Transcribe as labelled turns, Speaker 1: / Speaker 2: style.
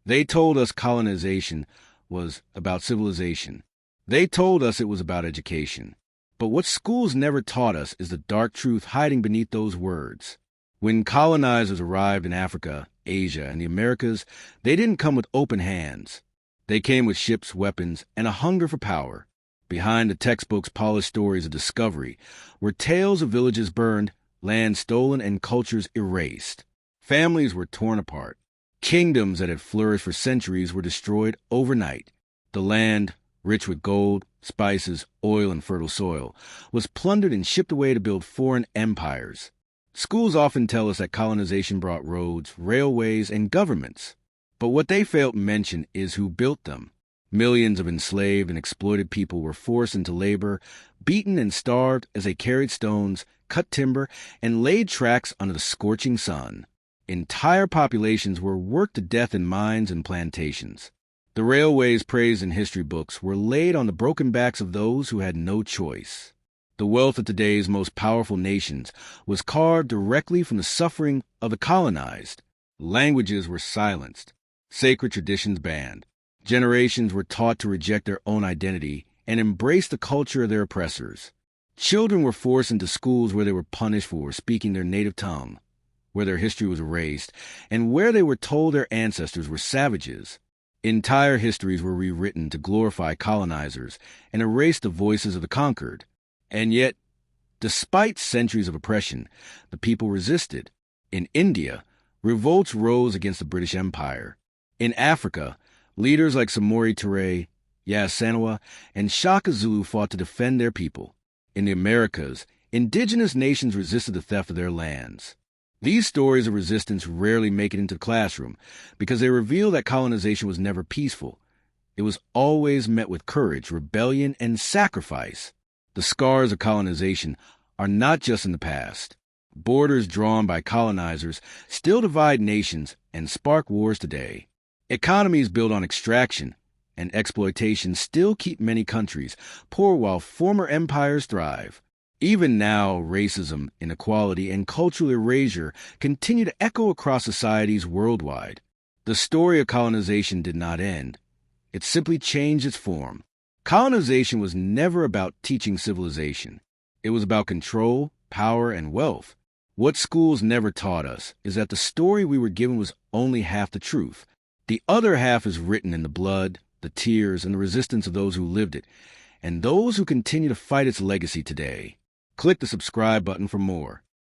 Speaker 1: They told us colonization was about civilization. They told us it was about education. But what schools never taught us is the dark truth hiding beneath those words. When colonizers arrived in Africa, Asia, and the Americas, they didn't come with open hands. They came with ships, weapons, and a hunger for power. Behind the textbook's polished stories of discovery were tales of villages burned, land stolen, and cultures erased. Families were torn apart. Kingdoms that had flourished for centuries were destroyed overnight. The land, rich with gold, spices, oil, and fertile soil, was plundered and shipped away to build foreign empires. Schools often tell us that colonization brought roads, railways, and governments. But what they fail to mention is who built them. Millions of enslaved and exploited people were forced into labor, beaten and starved as they carried stones, cut timber, and laid tracks under the scorching sun. Entire populations were worked to death in mines and plantations. The railways praised in history books were laid on the broken backs of those who had no choice. The wealth of today's most powerful nations was carved directly from the suffering of the colonized. Languages were silenced, sacred traditions banned. Generations were taught to reject their own identity and embrace the culture of their oppressors. Children were forced into schools where they were punished for speaking their native tongue, where their history was erased, and where they were told their ancestors were savages. Entire histories were rewritten to glorify colonizers and erase the voices of the conquered. And yet, despite centuries of oppression, the people resisted. In India, revolts rose against the British Empire. In Africa, leaders like Samori Touré, Yassaniwa, and Shaka Zulu fought to defend their people. In the Americas, indigenous nations resisted the theft of their lands. These stories of resistance rarely make it into the classroom because they reveal that colonization was never peaceful. It was always met with courage, rebellion, and sacrifice. The scars of colonization are not just in the past. Borders drawn by colonizers still divide nations and spark wars today. Economies built on extraction and exploitation still keep many countries poor while former empires thrive. Even now, racism, inequality, and cultural erasure continue to echo across societies worldwide. The story of colonization did not end. It simply changed its form. Colonization was never about teaching civilization. It was about control, power, and wealth. What schools never taught us is that the story we were given was only half the truth. The other half is written in the blood, the tears, and the resistance of those who lived it, and those who continue to fight its legacy today. Click the subscribe button for more.